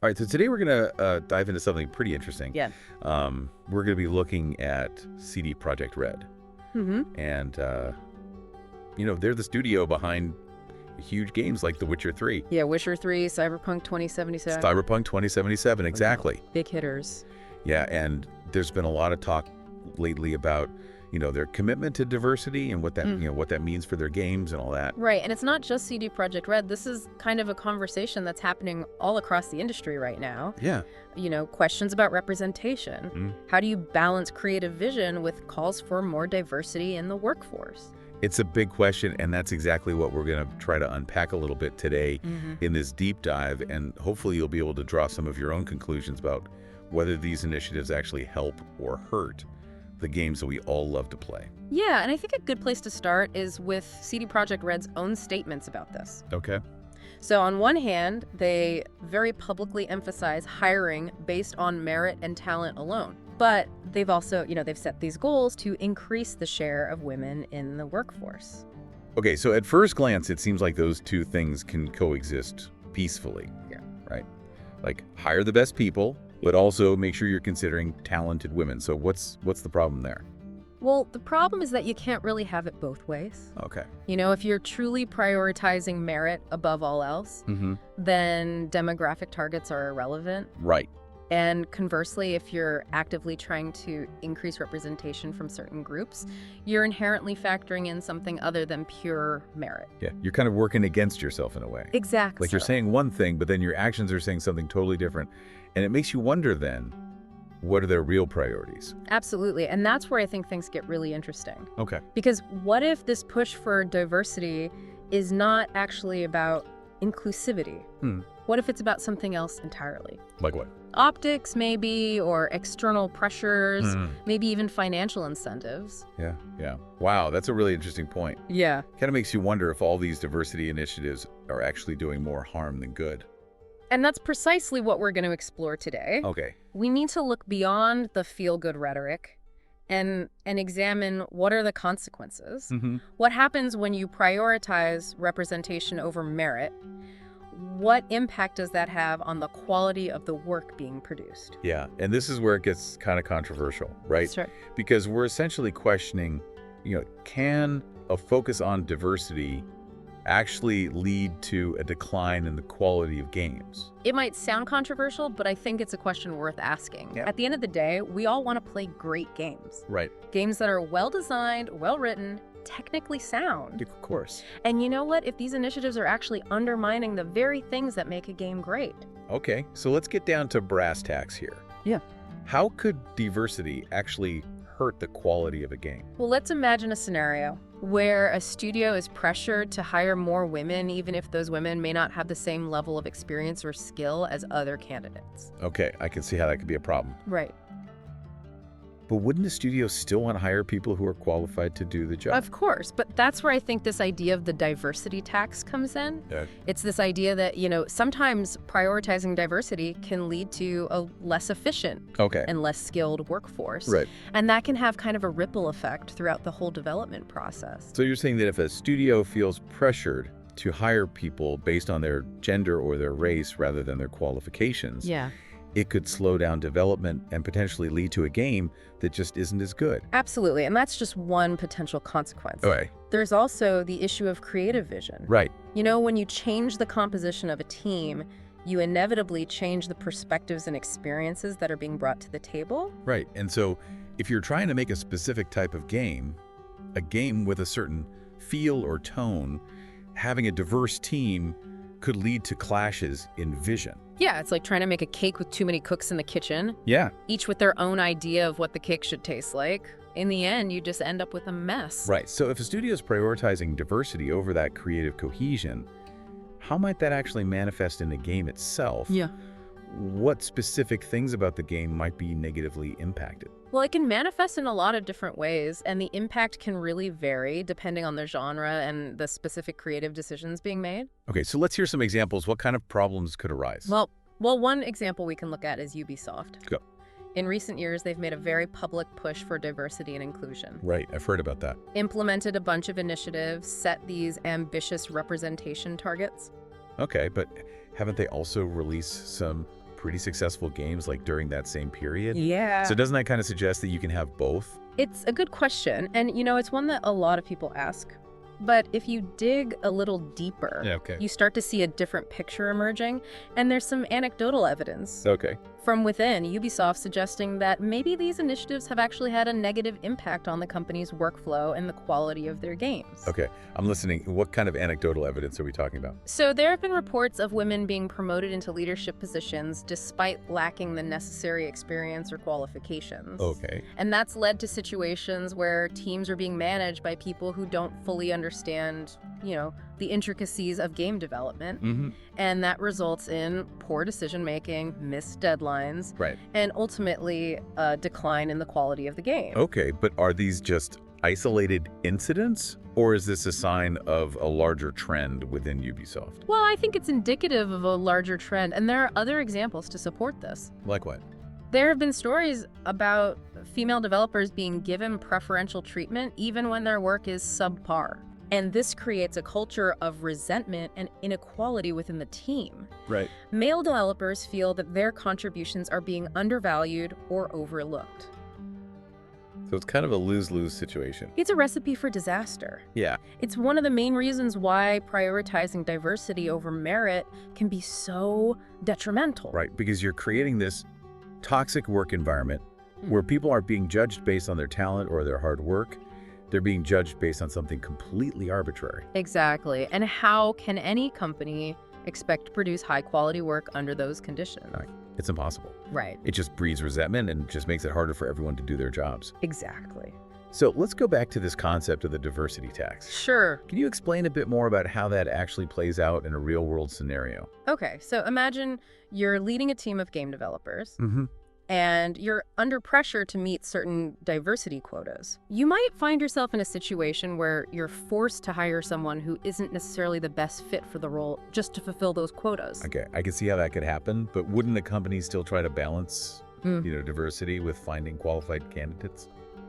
All right, so today we're going to dive into something pretty interesting. Yeah. We're going to be looking at CD Projekt Red. Mm-hmm. And, they're the studio behind huge games like The Witcher 3. Yeah, Witcher 3, Cyberpunk 2077. Cyberpunk 2077, exactly. Big hitters. Yeah, and there's been a lot of talk lately about, their commitment to diversity and what that, what that means for their games and all that. Right, and it's not just CD Projekt Red. This is kind of a conversation that's happening all across the industry right now. Yeah. Questions about representation. How do you balance creative vision with calls for more diversity in the workforce? It's a big question, and that's exactly what we're going to try to unpack a little bit today in this deep dive, and hopefully you'll be able to draw some of your own conclusions about whether these initiatives actually help or hurt the games that we all love to play. Yeah, and I think a good place to start is with CD Projekt Red's own statements about this. Okay. So on one hand, they very publicly emphasize hiring based on merit and talent alone. But they've also, they've set these goals to increase the share of women in the workforce. Okay, so at first glance, it seems like those two things can coexist peacefully. Yeah. Right? Like, hire the best people, but also make sure you're considering talented women. So what's the problem there? Well, the problem is that you can't really have it both ways. Okay. If you're truly prioritizing merit above all else, then demographic targets are irrelevant. Right. And conversely, if you're actively trying to increase representation from certain groups, you're inherently factoring in something other than pure merit. Yeah, you're kind of working against yourself in a way. Exactly. Like you're saying one thing, but then your actions are saying something totally different. And it makes you wonder then, what are their real priorities? Absolutely. And that's where I think things get really interesting. Okay. Because what if this push for diversity is not actually about inclusivity? What if it's about something else entirely? Like what? Optics, maybe, or external pressures, maybe even financial incentives. Yeah. Wow, that's a really interesting point. Yeah. Kind of makes you wonder if all these diversity initiatives are actually doing more harm than good. And that's precisely what we're going to explore today. Okay. We need to look beyond the feel-good rhetoric and examine what are the consequences. What happens when you prioritize representation over merit? What impact does that have on the quality of the work being produced? Yeah, and this is where it gets kind of controversial, right? Sure. Because we're essentially questioning, can a focus on diversity actually lead to a decline in the quality of games? It might sound controversial, but I think it's a question worth asking. Yeah. At the end of the day, we all want to play great games. Right. Games that are well-designed, well-written, technically sound. Of course. And you know what? If these initiatives are actually undermining the very things that make a game great. Okay, so let's get down to brass tacks here. Yeah. How could diversity actually hurt the quality of a game? Well, let's imagine a scenario where a studio is pressured to hire more women, even if those women may not have the same level of experience or skill as other candidates. Okay, I can see how that could be a problem. Right. But wouldn't the studio still want to hire people who are qualified to do the job? Of course, but that's where I think this idea of the diversity tax comes in. Yeah. It's this idea that, sometimes prioritizing diversity can lead to a less efficient and less skilled workforce. Right. And that can have kind of a ripple effect throughout the whole development process. So you're saying that if a studio feels pressured to hire people based on their gender or their race rather than their qualifications, Yeah. it could slow down development and potentially lead to a game that just isn't as good. Absolutely, and that's just one potential consequence. Okay. There's also the issue of creative vision. Right. When you change the composition of a team, you inevitably change the perspectives and experiences that are being brought to the table. Right. And so if you're trying to make a specific type of game, a game with a certain feel or tone, having a diverse team could lead to clashes in vision. Yeah, it's like trying to make a cake with too many cooks in the kitchen. Yeah. Each with their own idea of what the cake should taste like. In the end, you just end up with a mess. Right. So if a studio is prioritizing diversity over that creative cohesion, how might that actually manifest in the game itself? Yeah. What specific things about the game might be negatively impacted? Well, it can manifest in a lot of different ways, and the impact can really vary depending on the genre and the specific creative decisions being made. Okay, so let's hear some examples. What kind of problems could arise? Well, one example we can look at is Ubisoft. Go. In recent years, they've made a very public push for diversity and inclusion. Right, I've heard about that. Implemented a bunch of initiatives, set these ambitious representation targets. Okay, but haven't they also released some pretty successful games like during that same period. Yeah. So doesn't that kind of suggest that you can have both? It's a good question. And, it's one that a lot of people ask. But if you dig a little deeper, you start to see a different picture emerging. And there's some anecdotal evidence from within Ubisoft suggesting that maybe these initiatives have actually had a negative impact on the company's workflow and the quality of their games. Okay, I'm listening. What kind of anecdotal evidence are we talking about? So there have been reports of women being promoted into leadership positions despite lacking the necessary experience or qualifications. Okay. And that's led to situations where teams are being managed by people who don't fully understand, the intricacies of game development. And that results in poor decision-making, missed deadlines, and ultimately a decline in the quality of the game. Okay, but are these just isolated incidents, or is this a sign of a larger trend within Ubisoft? Well, I think it's indicative of a larger trend, and there are other examples to support this. Like what? There have been stories about female developers being given preferential treatment even when their work is subpar. And this creates a culture of resentment and inequality within the team. Right. Male developers feel that their contributions are being undervalued or overlooked. So it's kind of a lose-lose situation. It's a recipe for disaster. Yeah. It's one of the main reasons why prioritizing diversity over merit can be so detrimental. Right, because you're creating this toxic work environment where people aren't being judged based on their talent or their hard work. They're being judged based on something completely arbitrary. Exactly. And how can any company expect to produce high-quality work under those conditions? Right. It's impossible. Right. It just breeds resentment and just makes it harder for everyone to do their jobs. Exactly. So let's go back to this concept of the diversity tax. Sure. Can you explain a bit more about how that actually plays out in a real-world scenario? Okay, so imagine you're leading a team of game developers. And you're under pressure to meet certain diversity quotas. You might find yourself in a situation where you're forced to hire someone who isn't necessarily the best fit for the role just to fulfill those quotas. Okay, I can see how that could happen, but wouldn't a company still try to balance, diversity with finding qualified candidates?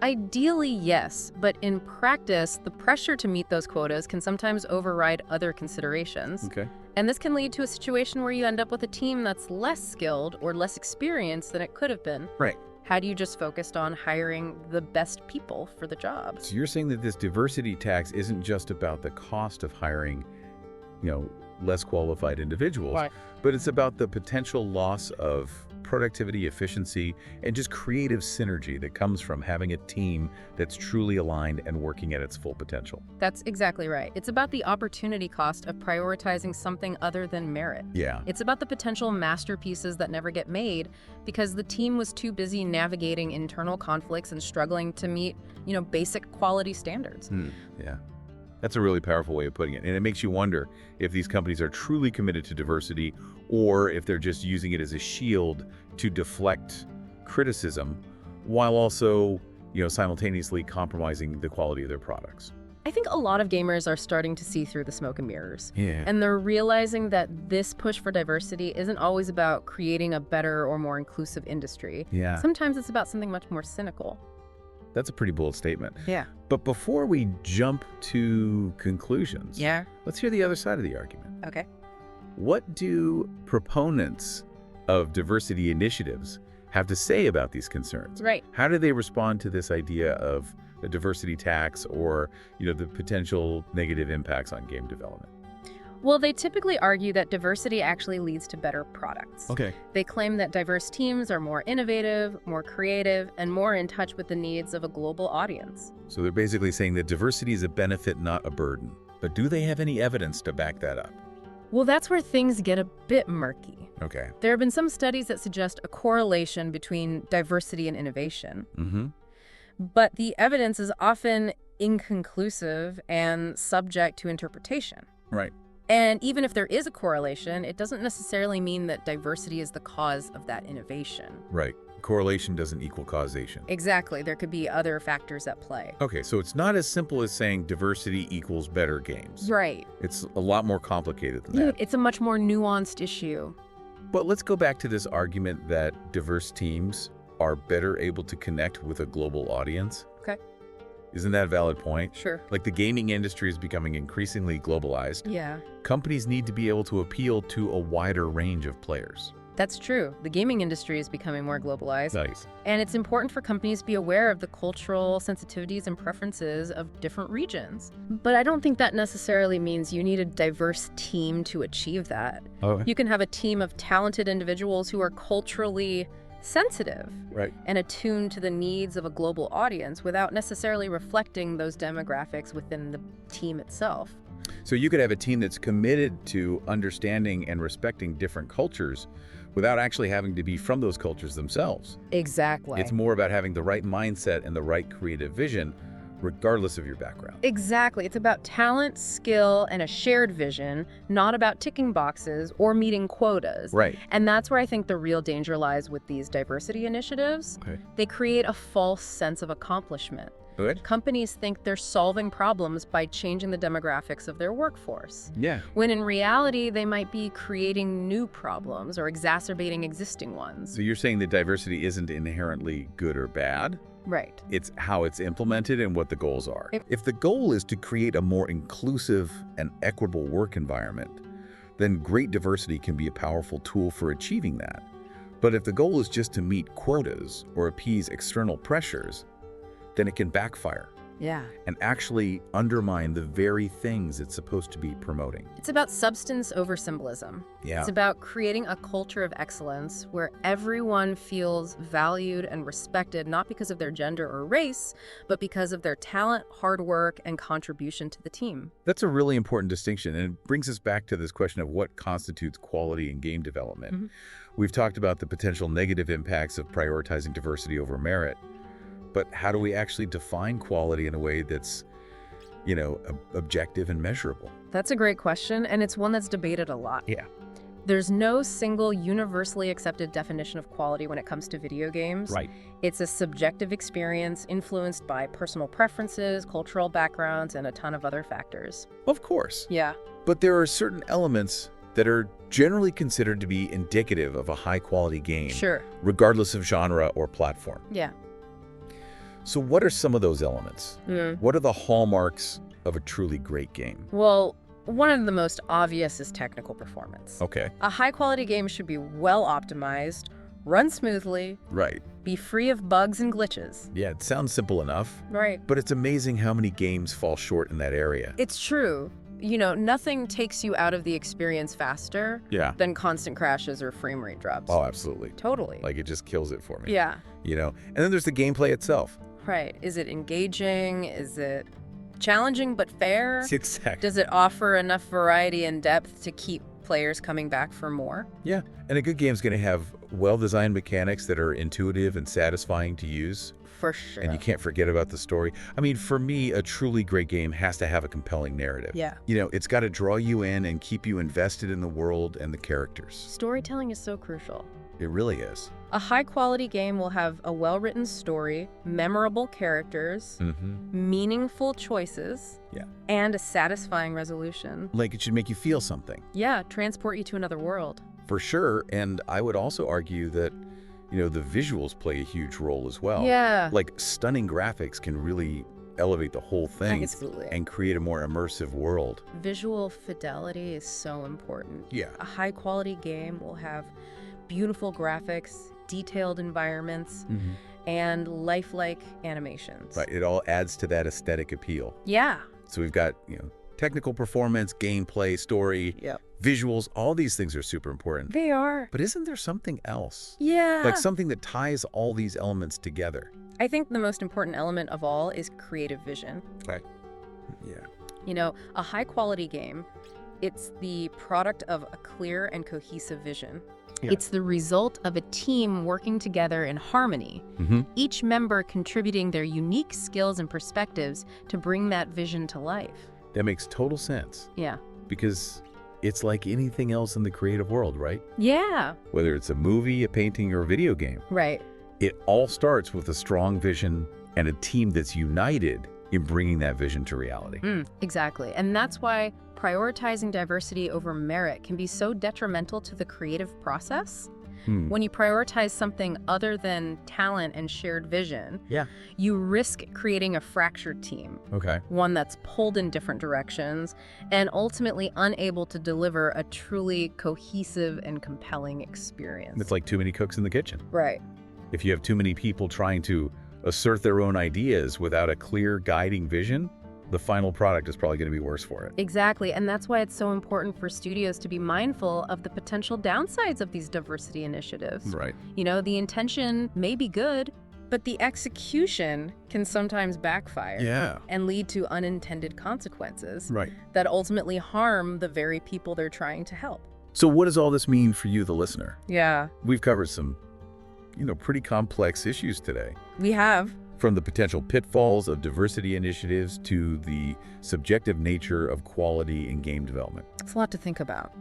Ideally, yes, but in practice, the pressure to meet those quotas can sometimes override other considerations. Okay. And this can lead to a situation where you end up with a team that's less skilled or less experienced than it could have been. Right. Had you just focused on hiring the best people for the job. So you're saying that this diversity tax isn't just about the cost of hiring, less qualified individuals, but it's about the potential loss of productivity, efficiency, and just creative synergy that comes from having a team that's truly aligned and working at its full potential. That's exactly right. It's about the opportunity cost of prioritizing something other than merit. Yeah. It's about the potential masterpieces that never get made because the team was too busy navigating internal conflicts and struggling to meet, basic quality standards. Yeah. That's a really powerful way of putting it. And it makes you wonder if these companies are truly committed to diversity or if they're just using it as a shield to deflect criticism while also, simultaneously compromising the quality of their products. I think a lot of gamers are starting to see through the smoke and mirrors. Yeah. And they're realizing that this push for diversity isn't always about creating a better or more inclusive industry. Yeah. Sometimes it's about something much more cynical. That's a pretty bold statement. Yeah. But before we jump to conclusions, let's hear the other side of the argument. Okay. What do proponents of diversity initiatives have to say about these concerns? Right. How do they respond to this idea of a diversity tax or, the potential negative impacts on game development? Well, they typically argue that diversity actually leads to better products. Okay. They claim that diverse teams are more innovative, more creative, and more in touch with the needs of a global audience. So they're basically saying that diversity is a benefit, not a burden. But do they have any evidence to back that up? Well, that's where things get a bit murky. Okay. There have been some studies that suggest a correlation between diversity and innovation. But the evidence is often inconclusive and subject to interpretation. Right. And even if there is a correlation, it doesn't necessarily mean that diversity is the cause of that innovation. Right. Correlation doesn't equal causation. Exactly. There could be other factors at play. Okay, so it's not as simple as saying diversity equals better games. Right. It's a lot more complicated than that. It's a much more nuanced issue. But let's go back to this argument that diverse teams are better able to connect with a global audience. Okay. Isn't that a valid point? Sure. Like the gaming industry is becoming increasingly globalized. Yeah. Companies need to be able to appeal to a wider range of players. That's true. The gaming industry is becoming more globalized. Nice. And it's important for companies to be aware of the cultural sensitivities and preferences of different regions. But I don't think that necessarily means you need a diverse team to achieve that. Okay. You can have a team of talented individuals who are culturally sensitive Right. and attuned to the needs of a global audience without necessarily reflecting those demographics within the team itself. So you could have a team that's committed to understanding and respecting different cultures without actually having to be from those cultures themselves. Exactly. It's more about having the right mindset and the right creative vision, regardless of your background. Exactly. It's about talent, skill, and a shared vision, not about ticking boxes or meeting quotas. Right. And that's where I think the real danger lies with these diversity initiatives. Okay. They create a false sense of accomplishment. Good. Companies think they're solving problems by changing the demographics of their workforce, Yeah. when in reality, they might be creating new problems or exacerbating existing ones. So you're saying that diversity isn't inherently good or bad? Right. It's how it's implemented and what the goals are. If- If the goal is to create a more inclusive and equitable work environment, then great diversity can be a powerful tool for achieving that. But if the goal is just to meet quotas or appease external pressures, then it can backfire Yeah. and actually undermine the very things it's supposed to be promoting. It's about substance over symbolism. Yeah. It's about creating a culture of excellence where everyone feels valued and respected, not because of their gender or race, but because of their talent, hard work, and contribution to the team. That's a really important distinction, and it brings us back to this question of what constitutes quality in game development. Mhm. We've talked about the potential negative impacts of prioritizing diversity over merit, but how do we actually define quality in a way that's, objective and measurable? That's a great question, and it's one that's debated a lot. Yeah. There's no single universally accepted definition of quality when it comes to video games. Right. It's a subjective experience influenced by personal preferences, cultural backgrounds, and a ton of other factors. Of course. Yeah. But there are certain elements that are generally considered to be indicative of a high-quality game, Sure. regardless of genre or platform. Yeah. So what are some of those elements? What are the hallmarks of a truly great game? Well, one of the most obvious is technical performance. Okay. A high-quality game should be well optimized, run smoothly, Right. be free of bugs and glitches. Yeah, it sounds simple enough, Right. but it's amazing how many games fall short in that area. It's true. Nothing takes you out of the experience faster Yeah. than constant crashes or frame rate drops. Oh, absolutely. Totally. Like, it just kills it for me. Yeah. And then there's the gameplay itself. Right. Is it engaging? Is it challenging but fair? Exactly. Does it offer enough variety and depth to keep players coming back for more? Yeah, and a good game's going to have well-designed mechanics that are intuitive and satisfying to use. For sure. And you can't forget about the story. I mean, for me, a truly great game has to have a compelling narrative. Yeah. It's got to draw you in and keep you invested in the world and the characters. Storytelling is so crucial. It really is. A high-quality game will have a well-written story, memorable characters, meaningful choices, Yeah. and a satisfying resolution. Like, it should make you feel something. Yeah, transport you to another world. For sure, and I would also argue that, the visuals play a huge role as well. Yeah. Like, stunning graphics can really elevate the whole thing Absolutely. and create a more immersive world. Visual fidelity is so important. Yeah. A high-quality game will have beautiful graphics, detailed environments, and lifelike animations. Right, it all adds to that aesthetic appeal. Yeah. So we've got, technical performance, gameplay, story, Yep. visuals, all these things are super important. They are. But isn't there something else? Yeah. Like something that ties all these elements together? I think the most important element of all is creative vision. Okay. Yeah. A high-quality game, it's the product of a clear and cohesive vision. Yeah. It's the result of a team working together in harmony, each member contributing their unique skills and perspectives to bring that vision to life. That makes total sense. Yeah. Because it's like anything else in the creative world, right? Yeah. Whether it's a movie, a painting, or a video game. Right. It all starts with a strong vision and a team that's united in bringing that vision to reality. Exactly. And that's why prioritizing diversity over merit can be so detrimental to the creative process. When you prioritize something other than talent and shared vision, you risk creating a fractured team. One that's pulled in different directions and ultimately unable to deliver a truly cohesive and compelling experience. It's like too many cooks in the kitchen. Right. If you have too many people trying to assert their own ideas without a clear guiding vision, the final product is probably going to be worse for it. Exactly, and that's why it's so important for studios to be mindful of the potential downsides of these diversity initiatives. Right. You know, the intention may be good, but the execution can sometimes backfire and lead to unintended consequences that ultimately harm the very people they're trying to help. So what does all this mean for you, the listener? Yeah. We've covered some, pretty complex issues today. We have. From the potential pitfalls of diversity initiatives to the subjective nature of quality in game development. It's a lot to think about.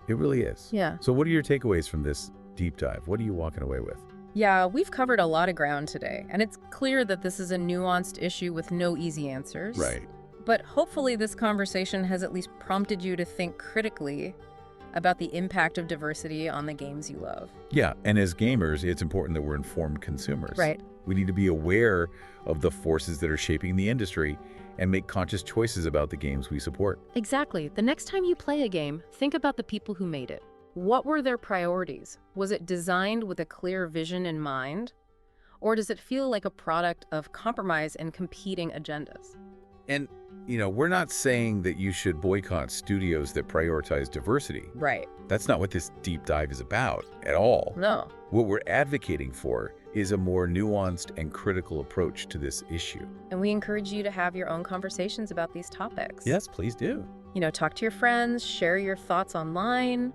It really is. Yeah. So what are your takeaways from this deep dive? What are you walking away with? Yeah, we've covered a lot of ground today, and it's clear that this is a nuanced issue with no easy answers. Right. But hopefully this conversation has at least prompted you to think critically about the impact of diversity on the games you love. Yeah, and as gamers, it's important that we're informed consumers. Right. We need to be aware of the forces that are shaping the industry and make conscious choices about the games we support. Exactly. The next time you play a game, think about the people who made it. What were their priorities? Was it designed with a clear vision in mind? Or does it feel like a product of compromise and competing agendas? And, we're not saying that you should boycott studios that prioritize diversity. Right. That's not what this deep dive is about at all. No. What we're advocating for is a more nuanced and critical approach to this issue. And we encourage you to have your own conversations about these topics. Yes, please do. Talk to your friends, share your thoughts online,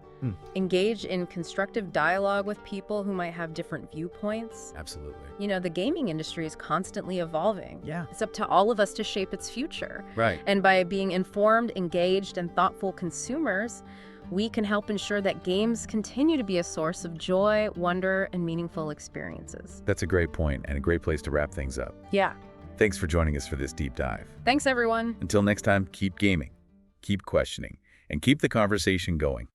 engage in constructive dialogue with people who might have different viewpoints. Absolutely. The gaming industry is constantly evolving. Yeah. It's up to all of us to shape its future. Right. And by being informed, engaged, and thoughtful consumers, we can help ensure that games continue to be a source of joy, wonder, and meaningful experiences. That's a great point and a great place to wrap things up. Yeah. Thanks for joining us for this deep dive. Thanks, everyone. Until next time, keep gaming, keep questioning, and keep the conversation going.